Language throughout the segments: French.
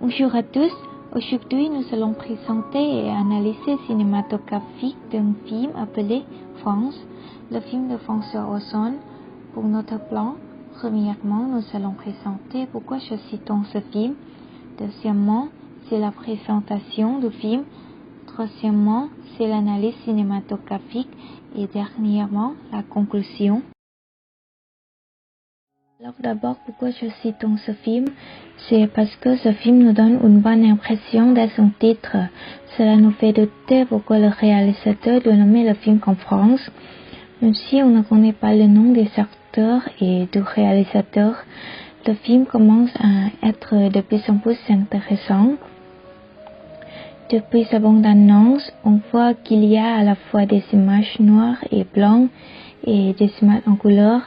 Bonjour à tous, aujourd'hui nous allons présenter et analyser cinématographique d'un film appelé France, le film de François Ozon. Pour notre plan, premièrement, nous allons présenter pourquoi choisit-on ce film. Deuxièmement, c'est la présentation du film. Troisièmement, c'est l'analyse cinématographique. Et dernièrement, la conclusion. Alors d'abord, pourquoi choisit-on ce film? C'est parce que ce film nous donne une bonne impression dès son titre. Cela nous fait douter pourquoi le réalisateur doit nommer le film comme France. Même si on ne connaît pas le nom des acteurs et du réalisateur, le film commence à être de plus en plus intéressant. Depuis sa bande-annonce, on voit qu'il y a à la fois des images noires et blanches et des images en couleur,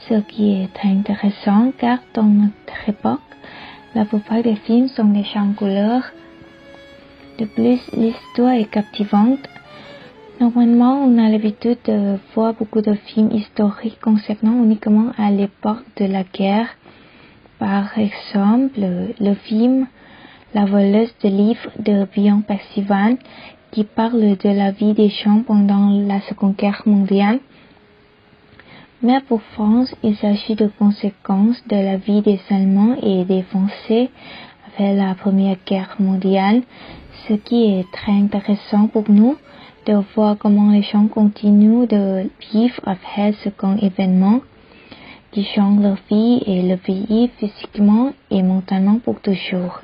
ce qui est très intéressant car dans notre époque, la plupart des films sont déjà en couleur. De plus, l'histoire est captivante. Normalement, on a l'habitude de voir beaucoup de films historiques concernant uniquement à l'époque de la guerre. Par exemple, le film La voleuse de livres de Bion Percival qui parle de la vie des gens pendant la Seconde Guerre mondiale. Mais pour France, il s'agit de conséquences de la vie des Allemands et des Français après la Première Guerre mondiale, ce qui est très intéressant pour nous de voir comment les gens continuent de vivre après ce grand événement qui change leur vie et le pays physiquement et mentalement pour toujours.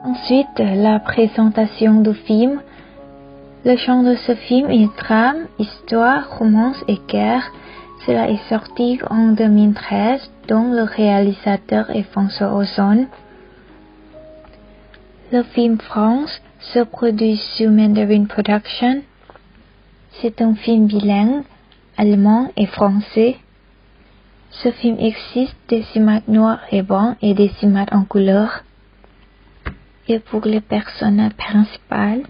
Ensuite, la présentation du film. Le genre de ce film est drame, histoire, romance et guerre. Cela est sorti en 2013, dont le réalisateur est François Ozon. Le film France se produit sur Mandarin Production. C'est un film bilingue, allemand et français. Ce film existe des images noires et blancs et des images en couleur. Et pour les personnages principaux,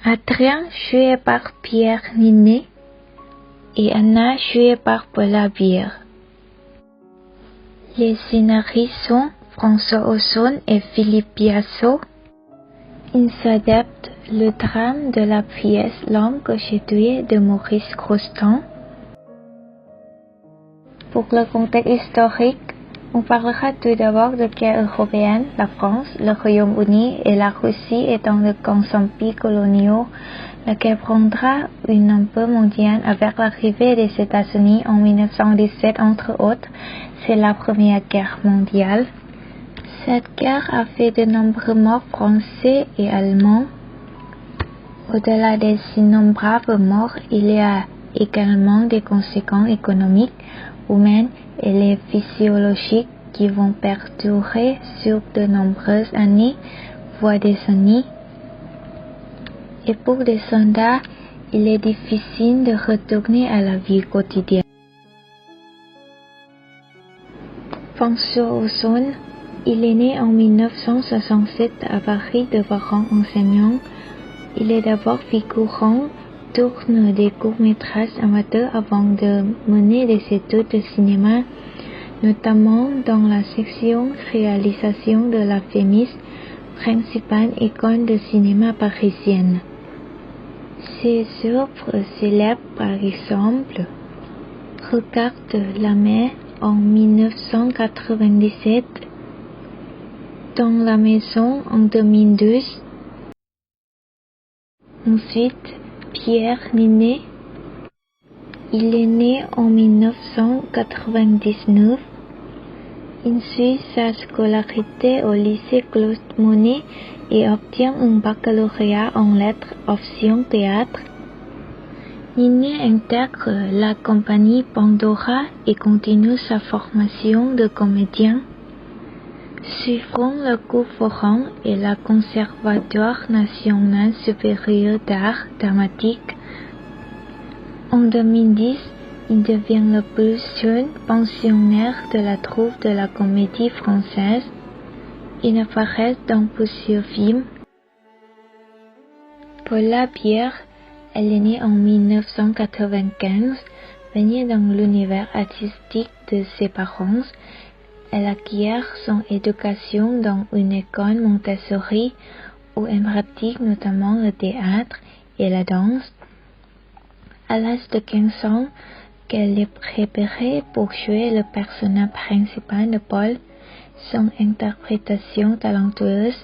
Adrien joué par Pierre Ninet et Anna jouée par Paula Beer. Les scénaristes sont François Ozon et Philippe Biasso. Ils adaptent le drame de la pièce L'homme que j'ai tué de Maurice Croston. Pour le contexte historique, on parlera tout d'abord de guerre européenne, la France, le Royaume-Uni et la Russie étant de grands empires coloniaux, laquelle prendra une ampleur mondiale avec l'arrivée des États-Unis en 1917 entre autres. C'est la Première Guerre mondiale. Cette guerre a fait de nombreux morts français et allemands. Au-delà des innombrables morts, il y a également des conséquences économiques, humaines et physiologiques qui vont perdurer sur de nombreuses années, voire décennies. Et pour les soldats, il est difficile de retourner à la vie quotidienne. François Ozon, il est né en 1967 à Paris de parents enseignants. Il est d'abord figurant, tourne des courts-métrages amateurs avant de mener des études de cinéma, notamment dans la section réalisation de la FEMIS, principale école de cinéma parisienne. Ses œuvres célèbres par exemple Regarde la mer en 1997, Dans la maison en 2012. Ensuite, Pierre Ninet. Il est né en 1999. Il suit sa scolarité au lycée Claude Monet et obtient un baccalauréat en lettres option théâtre. Ninet intègre la compagnie Pandora et continue sa formation de comédien. Suivant le cours Forum et le Conservatoire national supérieur d'art dramatique. En 2010, il devient le plus jeune pensionnaire de la troupe de la Comédie Française. Il apparaît dans plusieurs films. Paula Beer, elle est née en 1995, baignée dans l'univers artistique de ses parents. Elle acquiert son éducation dans une école Montessori où elle pratique notamment le théâtre et la danse. À l'âge de 15 ans, qu'elle est préparée pour jouer le personnage principal de Paul, son interprétation talentueuse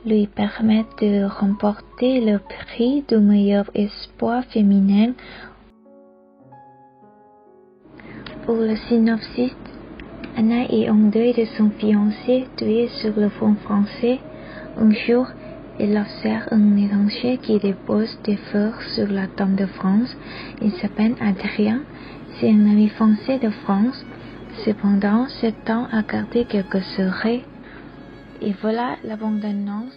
lui permet de remporter le prix du meilleur espoir féminin. Pour le synopsis, Anna est en deuil de son fiancé tué sur le front français. Un jour, elle observe un étranger qui dépose des fleurs sur la tombe de France. Il s'appelle Adrien. C'est un ami français de France. Cependant, ce temps a gardé quelques secrets. Et voilà la bande-annonce.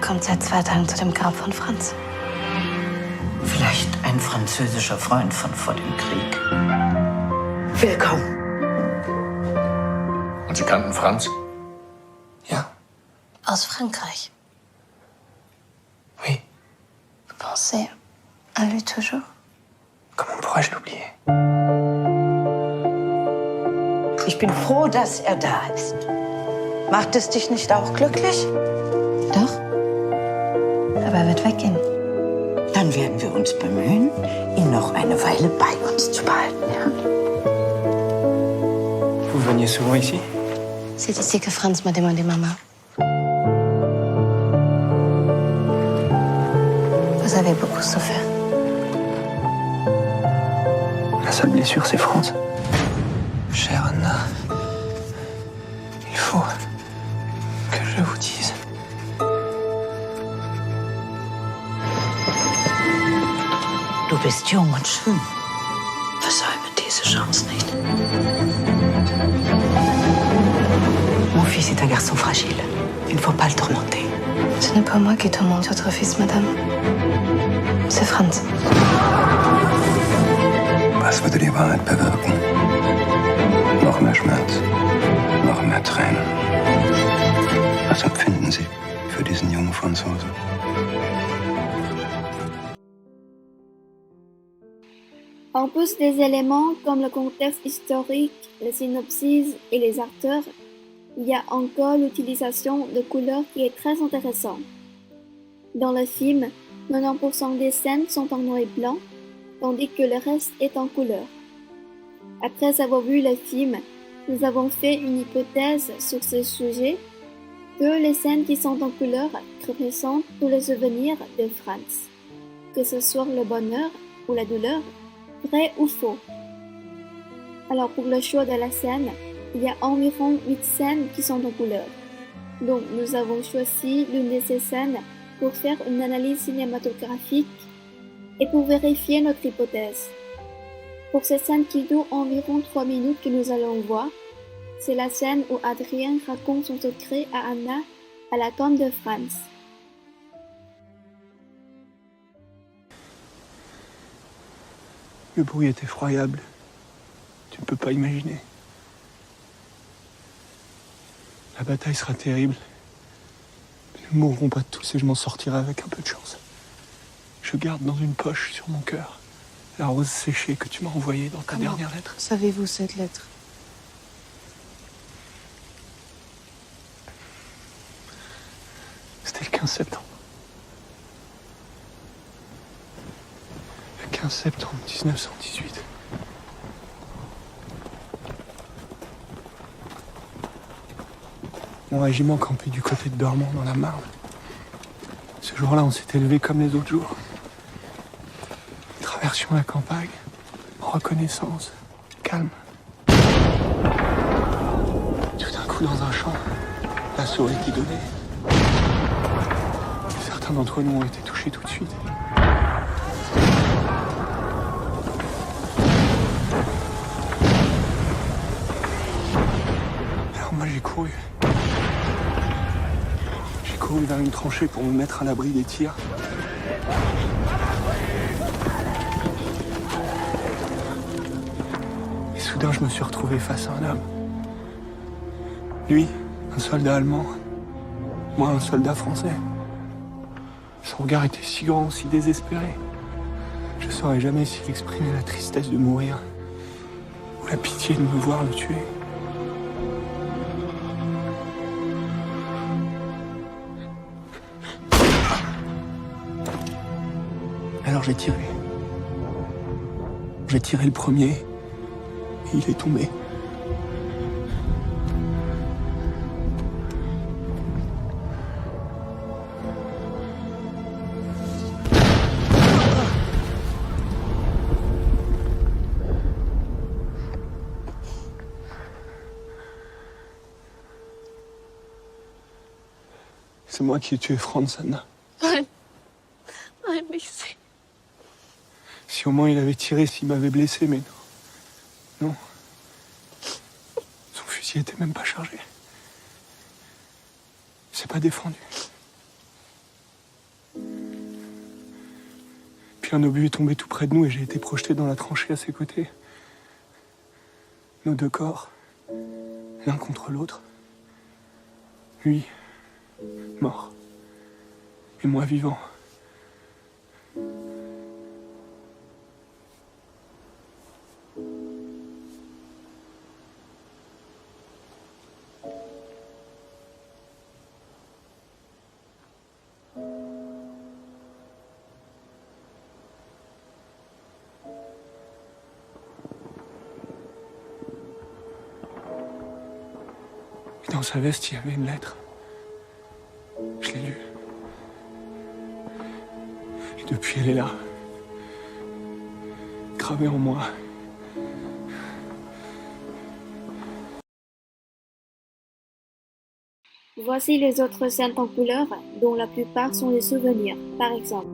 Kommt seit 2 Tagen zu dem Grab von Franz. Vielleicht ein französischer Freund von vor dem Krieg. Willkommen. Und Sie kannten Franz? Ja. Aus Frankreich. Oui. Vous pensez à lui toujours? Comment pourrais-je l'oublier? Ich bin froh, dass er da ist. Macht es dich nicht auch glücklich? Doch. Aber er wird weggehen. Dann werden wir uns bemühen, ihn noch eine Weile bei uns zu behalten, ja? Vous veniez souvent ici? C'est ici que Franz m'a demandé maman. Vous avez beaucoup souffert. La seule blessure, c'est Franz. Chère Anna, il faut que je vous dise. Du bist jung und schön. Versäume diese Chance nicht. Mon fils est un garçon fragile. Il ne faut pas le tourmenter. Ce n'est pas moi qui tourmente votre fils, madame. C'est Franz. Was würde die Wahrheit bewirken? Noch mehr Schmerz, noch mehr Tränen. Was empfinden Sie für diesen jungen Franzosen? En plus des éléments comme le contexte historique, le synopsis et les acteurs, il y a encore l'utilisation de couleurs qui est très intéressante. Dans le film, 90% des scènes sont en noir et blanc, tandis que le reste est en couleur. Après avoir vu le film, nous avons fait une hypothèse sur ce sujet, que les scènes qui sont en couleur représentent tous les souvenirs de Franz, que ce soit le bonheur ou la douleur, vrai ou faux. Alors pour le choix de la scène, il y a environ 8 scènes qui sont en couleur. Donc nous avons choisi l'une de ces scènes pour faire une analyse cinématographique et pour vérifier notre hypothèse. Pour cette scène qui dure environ 3 minutes que nous allons voir, c'est la scène où Adrien raconte son secret à Anna à la tombe de Franz. Le bruit est effroyable. Tu ne peux pas imaginer. La bataille sera terrible. Nous ne mourrons pas tous et je m'en sortirai avec un peu de chance. Je garde dans une poche sur mon cœur la rose séchée que tu m'as envoyée dans ta dernière lettre. Savez-vous cette lettre? C'était le 15 septembre. Le 15 septembre 1918. Mon régiment campait du côté de Dormans dans la Marne. Ce jour-là, on s'était levé comme les autres jours. Nous traversions la campagne, en reconnaissance, calme. Tout d'un coup, dans un champ, l'assaut a été donné. Certains d'entre nous ont été touchés tout de suite. Alors moi, j'ai couru. J'ai couru vers une tranchée pour me mettre à l'abri des tirs. soudain, je me suis retrouvé face à un homme. Lui, un soldat allemand. Moi, un soldat français. Son regard était si grand, si désespéré. Je ne saurais jamais s'il exprimait la tristesse de mourir ou la pitié de me voir le tuer. Alors j'ai tiré. J'ai tiré le premier et il est tombé. C'est moi qui ai tué Franz, Anna. Nein, nicht sie. Si au moins il avait tiré, s'il m'avait blessé, mais non. Non. Son fusil était même pas chargé. Il s'est pas défendu. Puis un obus est tombé tout près de nous et j'ai été projeté dans la tranchée à ses côtés. Nos deux corps, l'un contre l'autre. Lui, mort. Et moi vivant. Et dans sa veste, il y avait une lettre. Je l'ai lue. Et depuis, elle est là. Gravée en moi. Voici les autres scènes en couleur, dont la plupart sont des souvenirs, par exemple.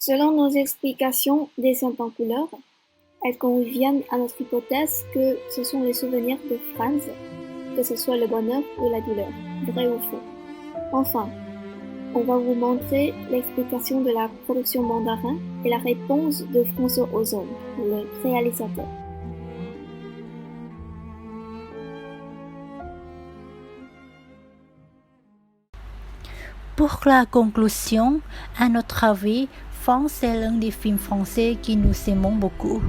Selon nos explications des scènes en couleur, elles conviennent à notre hypothèse que ce sont les souvenirs de Franz, que ce soit le bonheur ou la douleur, vrai ou faux. Enfin, on va vous montrer l'explication de la production mandarin et la réponse de François Ozon, le réalisateur. Pour la conclusion, à notre avis, Franz est l'un des films français que nous aimons beaucoup.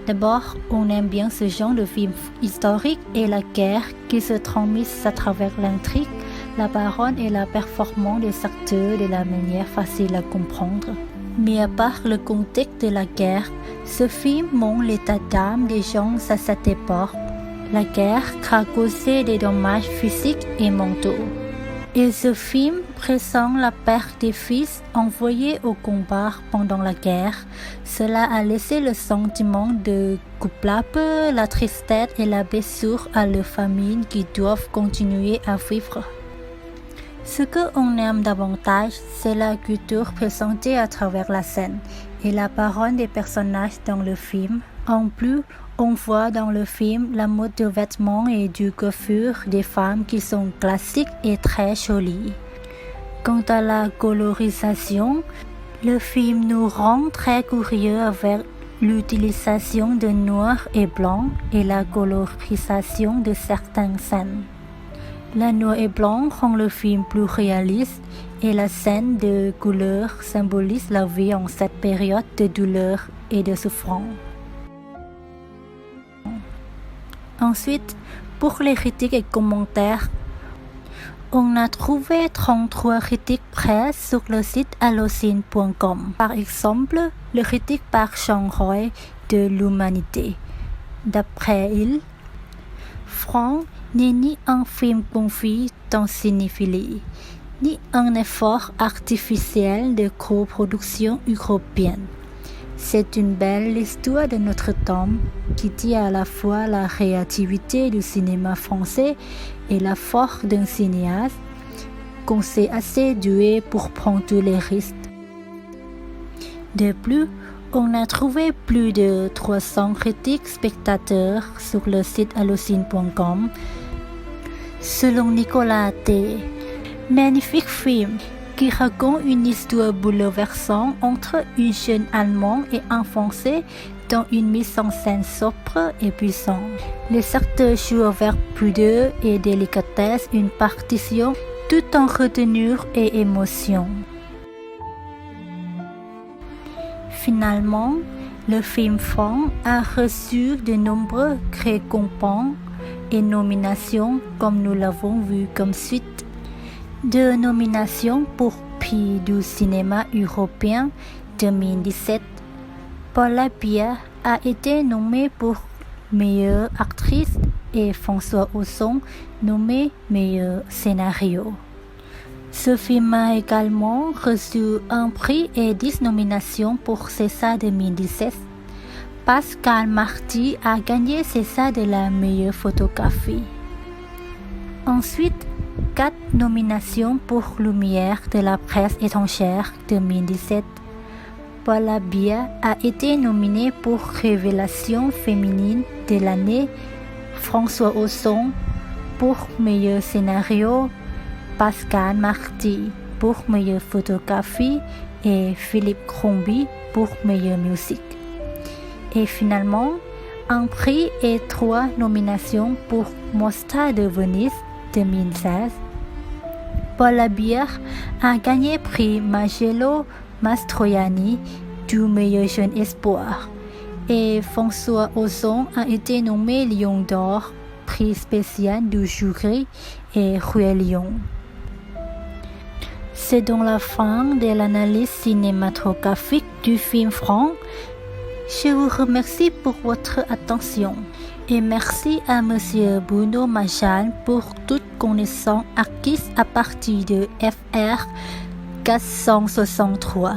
D'abord, on aime bien ce genre de film historique et la guerre qui se transmise à travers l'intrigue, la parole et la performance des acteurs de la manière facile à comprendre. Mais à part le contexte de la guerre, ce film montre l'état d'âme des gens à cette époque. La guerre a causé des dommages physiques et mentaux. Et ce film présente la perte des fils envoyés au combat pendant la guerre. Cela a laissé le sentiment de coupable, la tristesse et la blessure à leurs familles qui doivent continuer à vivre. Ce qu'on aime davantage, c'est la culture présentée à travers la scène et la parole des personnages dans le film. En plus, on voit dans le film la mode de vêtements et du coiffure des femmes qui sont classiques et très jolies. Quant à la colorisation, le film nous rend très curieux avec l'utilisation de noir et blanc et la colorisation de certaines scènes. La noir et blanc rend le film plus réaliste et la scène de couleur symbolise la vie en cette période de douleur et de souffrance. Ensuite, pour les critiques et commentaires, On a trouvé 33 critiques presse sur le site allocine.com. Par exemple, le critique par Jean Roy de l'Humanité. D'après il, Franck n'est ni un film confit en cinéphilie, ni un effort artificiel de coproduction européenne. C'est une belle histoire de notre temps qui dit à la fois la créativité du cinéma français et la force d'un cinéaste qu'on sait assez doué pour prendre tous les risques. De plus, on a trouvé plus de 300 critiques spectateurs sur le site allocine.com. Selon Nicolas T., magnifique film qui raconte une histoire bouleversante entre une jeune Allemande et un Français dans une mise en scène sobre et puissante. Les acteurs jouent avec pudeur et délicatesse une partition tout en retenue et émotion. Finalement, le film Franck a reçu de nombreuses récompenses et nominations comme nous l'avons vu comme suite. 2 nominations pour Prix du cinéma européen 2017. Paula Bia a été nommée pour meilleure actrice et François Ozon nommé meilleur scénario. Ce film a également reçu un prix et 10 nominations pour César 2017. Pascal Marty a gagné César de la meilleure photographie. Ensuite, 4 nominations pour Lumière de la presse étrangère 2017. Paula Bia a été nominée pour Révélation féminine de l'année, François Ozon pour meilleur scénario, Pascal Marty pour meilleure photographie et Philippe Crombie pour meilleure musique. Et finalement, un prix et 3 nominations pour Mostra de Venise 2016. Paula Bia a gagné prix Magello Mastroianni du meilleur jeune espoir et François Ozon a été nommé Lion d'or, prix spécial du jury et Rue Lion. C'est donc la fin de l'analyse cinématographique du film Franck. Je vous remercie pour votre attention et merci à Monsieur Bruno Majal pour toute connaissance acquise à partir de FR 463.